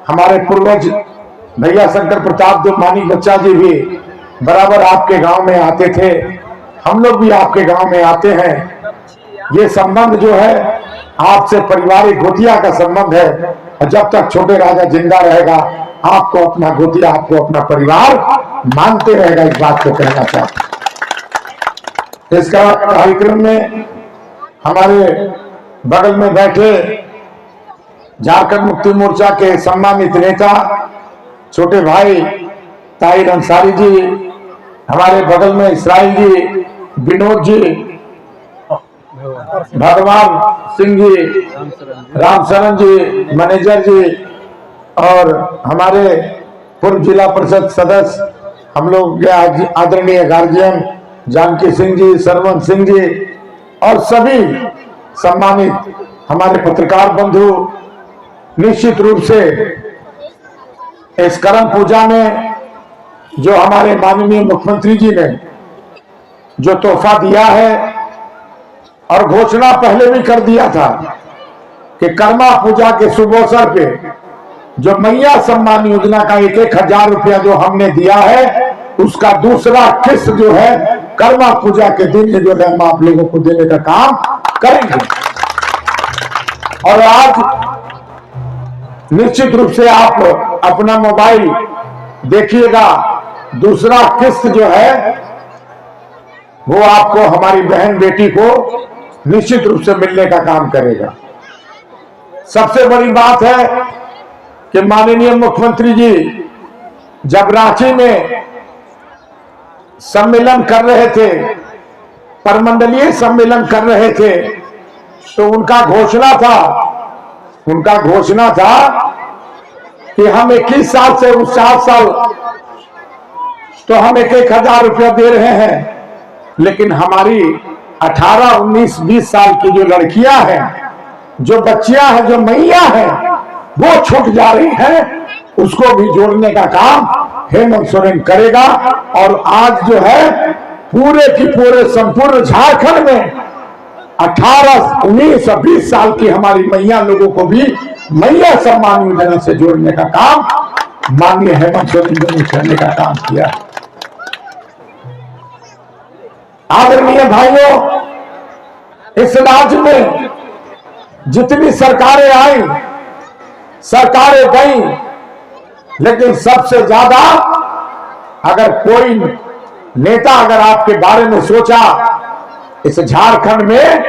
हमारे पूर्वज भैया शंकर प्रताप देव मानिक बच्चा जी भी बराबर आपके गांव में आते थे, हम लोग भी आपके गांव में आते हैं। ये संबंध जो है आपसे पारिवारिक गोतिया का संबंध है, और जब तक छोटे राजा जिंदा रहेगा आपको अपना गोतिया, आपको अपना परिवार मानते रहेगा। इस बात को कहना चाहता। इसका कार्यक्रम में हमारे बगल में बैठे झारखंड मुक्ति मोर्चा के सम्मानित नेता छोटे भाई ताहिर अंसारी जी, हमारे बगल में इसराइल जी, विनोद जी, भगवान सिंह जी, रामशरण जी, मैनेजर जी, और हमारे पूर्व जिला परिषद सदस्य हम लोग आदरणीय गार्जियन जानकी सिंह जी, सरवन सिंह जी, और सभी सम्मानित हमारे पत्रकार बंधु। निश्चित रूप से इस करम पूजा में जो हमारे माननीय मुख्यमंत्री जी ने जो तोहफा दिया है, और घोषणा पहले भी कर दिया था कि कर्मा पूजा के शुभ अवसर पे जो मैया सम्मान योजना का 1,000 रुपया जो हमने दिया है, उसका दूसरा किस्त जो है कर्मा पूजा के दिन जो है हम आप लोगों को देने का काम करेंगे। और आज निश्चित रूप से आप अपना मोबाइल देखिएगा, दूसरा किस्त जो है वो आपको हमारी बहन बेटी को निश्चित रूप से मिलने का काम करेगा। सबसे बड़ी बात है कि माननीय मुख्यमंत्री जी जब रांची में सम्मेलन कर रहे थे, परमंडलीय सम्मेलन कर रहे थे, तो उनका घोषणा था कि हम 21 साल से 60 साल तो हम 1,000 रुपया दे रहे हैं, लेकिन हमारी 18, 19, 20 साल की जो लड़कियां हैं, जो बच्चियां हैं, जो मैया हैं, वो छूट जा रही हैं, उसको भी जोड़ने का काम हेमंत सोरेन करेगा। और आज जो है पूरे की पूरे संपूर्ण झारखंड में 18, 19 और 20 साल की हमारी मैया लोगों को भी मैया सम्मान योजना से जोड़ने का काम माननीय हेमंत सोरेन जी ने करने का काम किया। आदरणीय भाइयों, इस राज्य में जितनी सरकारें आई, सरकारें गई, लेकिन सबसे ज्यादा अगर कोई नेता अगर आपके बारे में सोचा इस झारखंड में,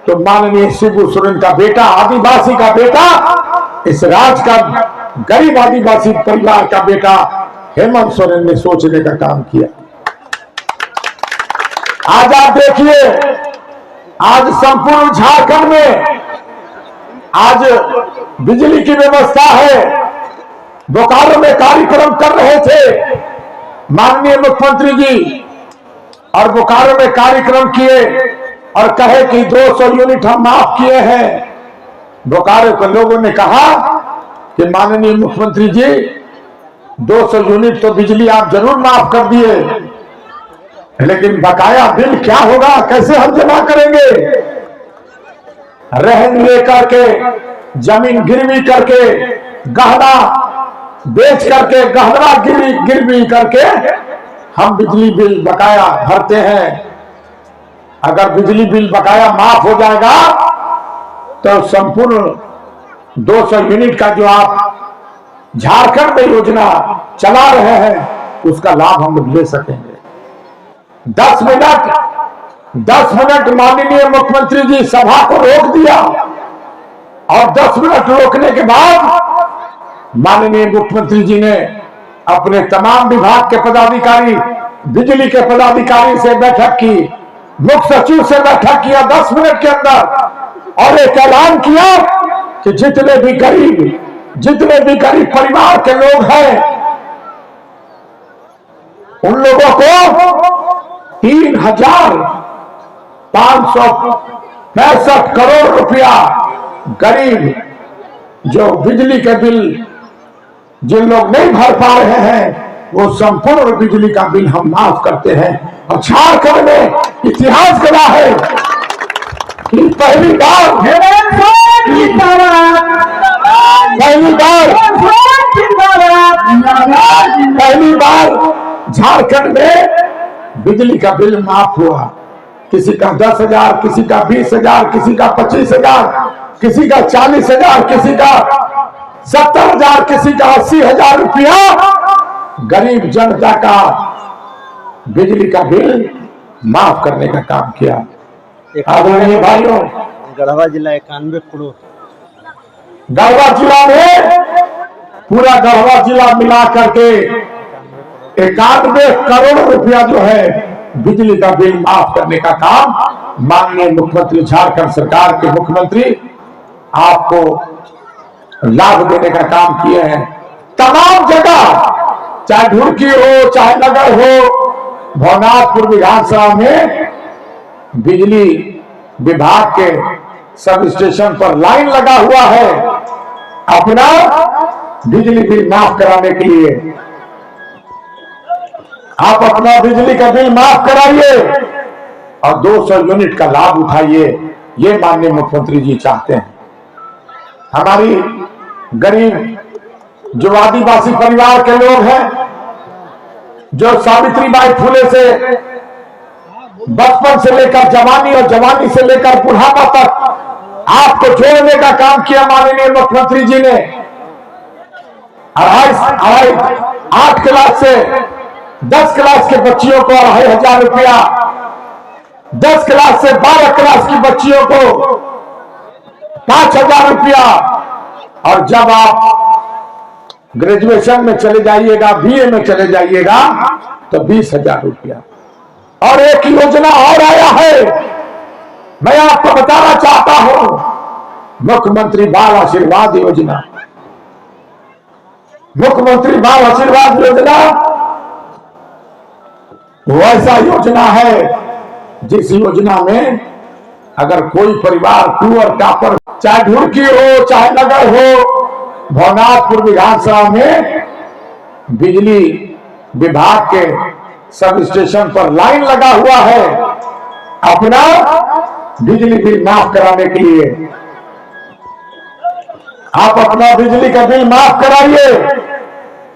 तो माननीय शिबू सोरेन का बेटा, आदिवासी का बेटा, इस राज्य का गरीब आदिवासी परिवार का बेटा हेमंत सोरेन ने सोचने का काम किया। आज आप देखिए, आज संपूर्ण झारखंड में आज बिजली की व्यवस्था है। बोकारो में कार्यक्रम कर रहे थे माननीय मुख्यमंत्री जी, और बोकारो में कार्यक्रम किए और कहे कि 200 यूनिट हम माफ किए हैं। बोकारो के लोगों ने कहा कि माननीय मुख्यमंत्री जी 200 यूनिट तो बिजली आप जरूर माफ कर दिए, लेकिन बकाया बिल क्या होगा, कैसे हम जमा करेंगे? रहन लेकर के, जमीन गिरवी करके, गहना बेच करके, गहना गिरवी करके हम बिजली बिल बकाया भरते हैं। अगर बिजली बिल बकाया माफ हो जाएगा तो संपूर्ण 200 यूनिट का जो आप झारखंड में योजना चला रहे हैं, उसका लाभ हम लोग ले सकेंगे। 10 मिनट माननीय मुख्यमंत्री जी सभा को रोक दिया, और 10 मिनट रोकने के बाद माननीय मुख्यमंत्री जी ने अपने तमाम विभाग के पदाधिकारी, बिजली के पदाधिकारी से बैठक की, मुख्य सचिव से बैठक किया 10 मिनट के अंदर, और एक ऐलान किया कि जितने भी गरीब परिवार के लोग हैं, उन लोगों को 3,565 करोड़ रुपया गरीब जो बिजली के बिल जिन लोग नहीं भर पा रहे हैं, वो संपूर्ण बिजली का बिल हम माफ करते हैं। और झारखंड में इतिहास गवाह है कि पहली बार पहली बार झारखंड में बिजली का बिल माफ हुआ। किसी का 10,000, किसी का 20,000, किसी का 25,000, किसी का 40,000, किसी का 70,000, किसी का 80,000 रुपया गरीब जनता का बिजली का बिल माफ करने का काम किया। आदरणीय भाइयों, गढ़वा जिला 91 करोड़, गढ़वा जिला में पूरा गढ़वा जिला मिला करके 91 करोड़ रुपया जो है बिजली का बिल माफ करने का काम माननीय मुख्यमंत्री, झारखंड सरकार के मुख्यमंत्री आपको लाभ देने का काम किए हैं। तमाम जगह, चाहे ढुड़की हो, चाहे नगर हो, भवनाथपुर विधानसभा में बिजली विभाग के सब स्टेशन पर लाइन लगा हुआ है अपना बिजली बिल माफ कराने के लिए। आप अपना बिजली का बिल माफ कराइए और 200 यूनिट का लाभ उठाइए, ये माननीय मुख्यमंत्री जी चाहते हैं। हमारी गरीब जो आदिवासी परिवार के लोग हैं, जो सावित्रीबाई फुले से बचपन से लेकर जवानी और जवानी से लेकर बुढ़ापा तक आपको जोड़ने का काम किया माननीय मुख्यमंत्री जी ने। 8 क्लास से 10 क्लास के बच्चियों को 2,500 रुपया, 10 क्लास से 12 क्लास की बच्चियों को 5,000 रुपया, और जब आप ग्रेजुएशन में चले जाइएगा, बीए में चले जाइएगा तो 20,000 रुपया। और एक योजना और आया है, मैं आपको बताना चाहता हूं, मुख्यमंत्री बाल आशीर्वाद योजना। मुख्यमंत्री बाल आशीर्वाद योजना वैसा योजना है जिस योजना में अगर कोई परिवार टूअर टापर, चाहे ढुड़की हो, चाहे नगर हो, भवनाथपुर विधानसभा में बिजली विभाग के सब स्टेशन पर लाइन लगा हुआ है अपना बिजली बिल माफ कराने के लिए। आप अपना बिजली का बिल माफ कराइए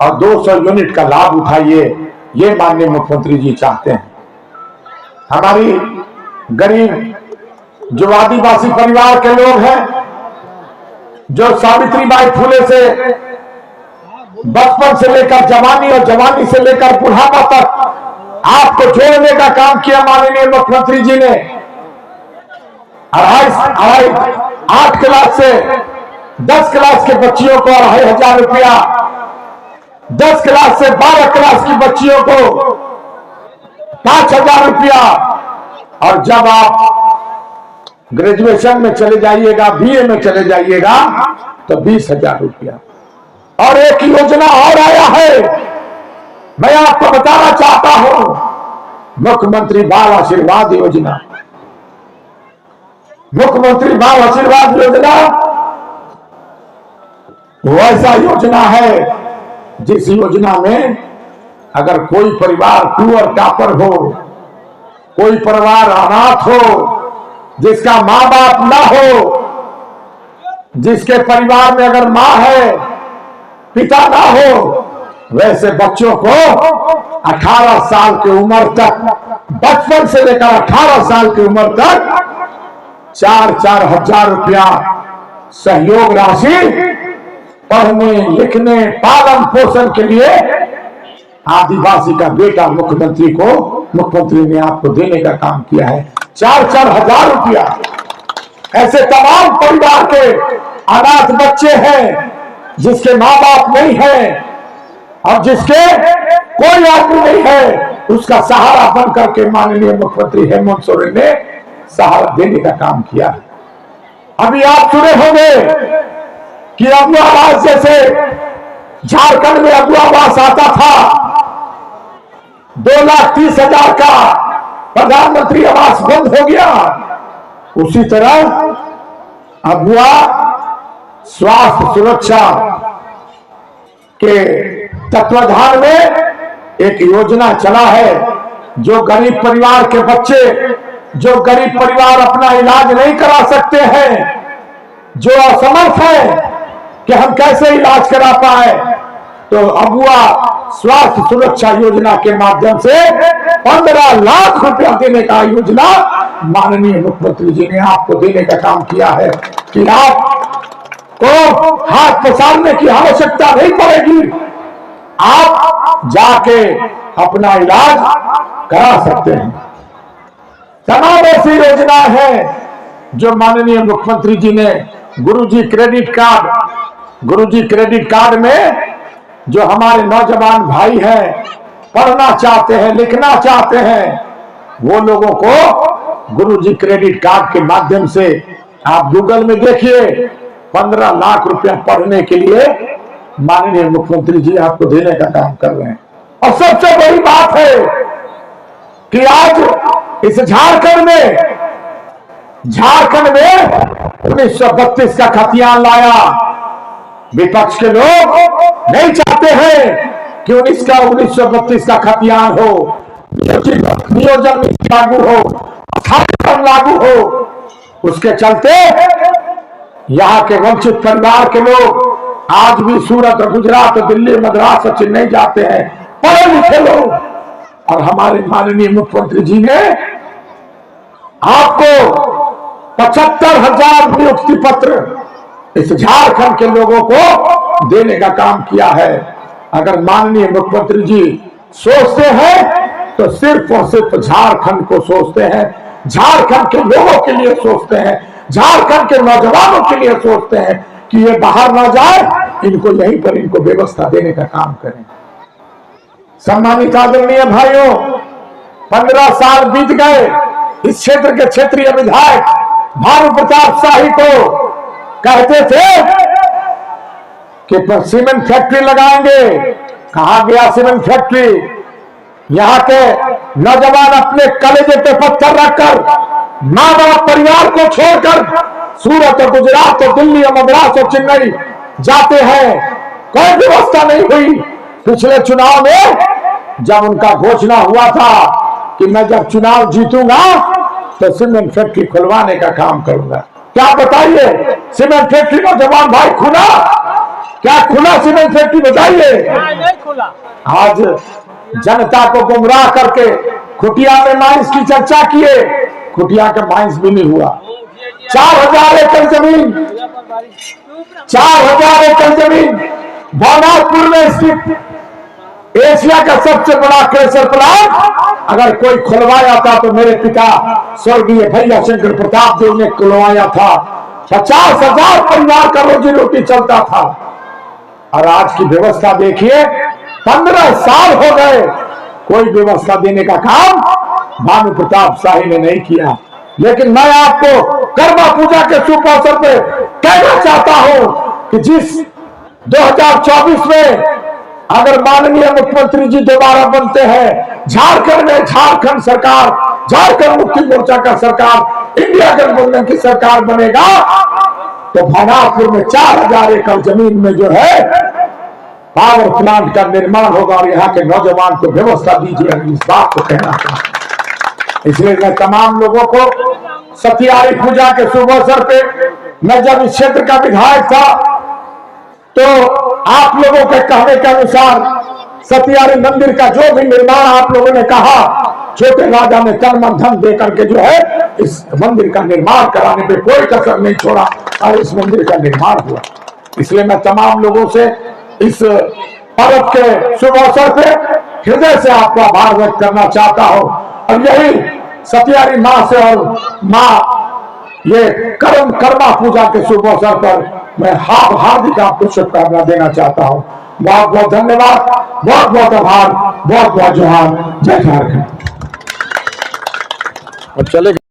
और 200 यूनिट का लाभ उठाइए, ये माननीय मुख्यमंत्री जी चाहते हैं। हमारी गरीब जो आदिवासी परिवार के लोग हैं, जो सावित्रीबाई फुले से बचपन से लेकर जवानी और जवानी से लेकर बुढ़ापा तक आपको जोड़ने का काम किया माननीय मुख्यमंत्री जी ने। 8 क्लास से 10 क्लास के बच्चियों को 2,500 रुपया, 10 क्लास से 12 क्लास की बच्चियों को 5,000 रुपया, और जब आप ग्रेजुएशन में चले जाइएगा, बीए में चले जाइएगा तो 20,000 रुपया। और एक योजना और आया है, मैं आपको बताना चाहता हूं, मुख्यमंत्री बाल आशीर्वाद योजना। मुख्यमंत्री बाल आशीर्वाद योजना वैसा योजना है जिस योजना में अगर कोई परिवार टूअर टापर हो, कोई परिवार अनाथ हो, जिसका माँ बाप ना हो, जिसके परिवार में अगर माँ है पिता ना हो, वैसे बच्चों को 18 साल की उम्र तक, बचपन से लेकर 18 साल की उम्र तक 4-4 हजार रुपया सहयोग राशि पढ़ने लिखने पालन पोषण के लिए आदिवासी का बेटा मुख्यमंत्री ने आपको देने का काम किया है। 4-4 हजार रुपया। ऐसे तमाम परिवार के अनाथ बच्चे हैं जिसके माँ बाप नहीं है और जिसके कोई आदमी नहीं है, उसका सहारा बन करके माननीय मुख्यमंत्री हेमंत सोरेन ने सहारा देने का काम किया है। अभी आप सुने होंगे कि अगुआ आवास, जैसे झारखंड में अगुआ आवास आता था 2,30,000 का, प्रधानमंत्री आवास बंद हो गया, उसी तरह अगुआ स्वास्थ्य सुरक्षा के तत्वाधान में एक योजना चला है। जो गरीब परिवार के बच्चे, जो गरीब परिवार अपना इलाज नहीं करा सकते हैं, जो असमर्थ है कि हम कैसे इलाज करा पाए, तो अगुआ स्वास्थ्य सुरक्षा योजना के माध्यम से 15 लाख रुपया देने का योजना माननीय मुख्यमंत्री जी ने आपको देने का काम किया है कि आपको हाथ पसारने की आवश्यकता नहीं पड़ेगी, आप जाके अपना इलाज करा सकते हैं। तमाम ऐसी योजना है जो माननीय मुख्यमंत्री जी ने गुरुजी क्रेडिट कार्ड में जो हमारे नौजवान भाई हैं, पढ़ना चाहते हैं, लिखना चाहते हैं, वो लोगों को गुरुजी क्रेडिट कार्ड के माध्यम से आप गूगल में देखिए 15 लाख रुपया पढ़ने के लिए माननीय मुख्यमंत्री जी आपको देने का काम कर रहे हैं। और सबसे बड़ी बात है कि आज इस झारखंड में 1932 का खतियान लाया। विपक्ष के लोग नहीं चाहते हैं कि 1932 का खतियान हो, नियोजन नीति लागू हो, स्थापना लागू हो। उसके चलते यहाँ के वंचित परिवार के लोग आज भी सूरत और गुजरात और दिल्ली, मद्रास और चेन्नई जाते हैं, पढ़े लिखे लोग। और हमारे माननीय मुख्यमंत्री जी ने आपको 75,000 नियुक्ति पत्र इस झारखंड के लोगों को देने का काम किया है। अगर माननीय मुख्यमंत्री जी सोचते हैं तो सिर्फ और सिर्फ झारखंड को सोचते हैं, झारखंड के लोगों के लिए सोचते हैं, झारखंड के नौजवानों के लिए सोचते हैं कि ये बाहर ना जाए, इनको यहीं पर इनको व्यवस्था देने का काम करें। सम्मानित आदरणीय भाइयों, 15 साल बीत गए। इस क्षेत्र के क्षेत्रीय विधायक भानु प्रताप शाही को कहते थे कि सीमेंट फैक्ट्री लगाएंगे। कहा गया सीमेंट फैक्ट्री? यहाँ के नौजवान अपने कलेजे पे पत्थर रखकर, माँ बाप परिवार को छोड़कर सूरत और गुजरात और दिल्ली और मद्रास और चेन्नई जाते हैं, कोई व्यवस्था नहीं हुई। पिछले चुनाव में जब उनका घोषणा हुआ था कि मैं जब चुनाव जीतूंगा तो सीमेंट फैक्ट्री खुलवाने का काम करूंगा, क्या बताइए सीमेंट फैक्ट्री नौजवान भाई खुला? क्या खुला सीमेंट फैक्ट्री? बताइए। नहीं खुला। आज जनता को गुमराह करके खुटिया में माइंस की चर्चा किए, खुटिया का माइंस भी नहीं हुआ। 4,000 एकड़ जमीन, 4,000 एकड़ जमीन भवनाथपुर में स्थित एशिया का सबसे बड़ा क्रेशर प्लांट अगर कोई खुलवाया था तो मेरे पिता स्वर्गीय भैया शंकर प्रताप देव ने खुलवाया था। 50,000 परिवार का रोजी रोटी चलता था। और आज की व्यवस्था देखिए, 15 साल हो गए, कोई व्यवस्था देने का काम भानु प्रताप शाही ने नहीं किया। लेकिन मैं आपको कर्मा पूजा के शुभ अवसर पे कहना चाहता हूं कि जिस 2024 में अगर माननीय मुख्यमंत्री जी दोबारा बनते हैं, झारखंड में झारखंड सरकार, झारखंड मुक्ति मोर्चा का सरकार, इंडिया गठबंधन की सरकार बनेगा, तो भवनाथपुर में 4,000 एकड़ जमीन में जो है पावर प्लांट का निर्माण होगा और यहाँ के नौजवान को व्यवस्था दी जाएगी। इस बात को कहना चाहता हूं। इसलिए मैं तमाम लोगों को सतियारी पूजा के शुभ अवसर पे, मैं जब इस क्षेत्र का विधायक था तो आप लोगों के कहने के अनुसार सतियारी मंदिर का जो भी निर्माण आप लोगों ने कहा, छोटे राजा ने तन मन धन दे करके जो है इस मंदिर का निर्माण कराने पे कोई कसर नहीं छोड़ा और इस मंदिर का निर्माण हुआ। इसलिए मैं तमाम लोगों से इस पर्व के शुभ अवसर पे हृदय से आपका आभार व्यक्त करना चाहता हूं। और यही सतियारी माँ से और माँ ये कर्मा पूजा के शुभ अवसर पर मैं हार्दिक आपको शुभकामना देना चाहता हूं। बहुत बहुत धन्यवाद, बहुत बहुत आभार, बहुत बहुत जोहार। जय झारखंड। अब चले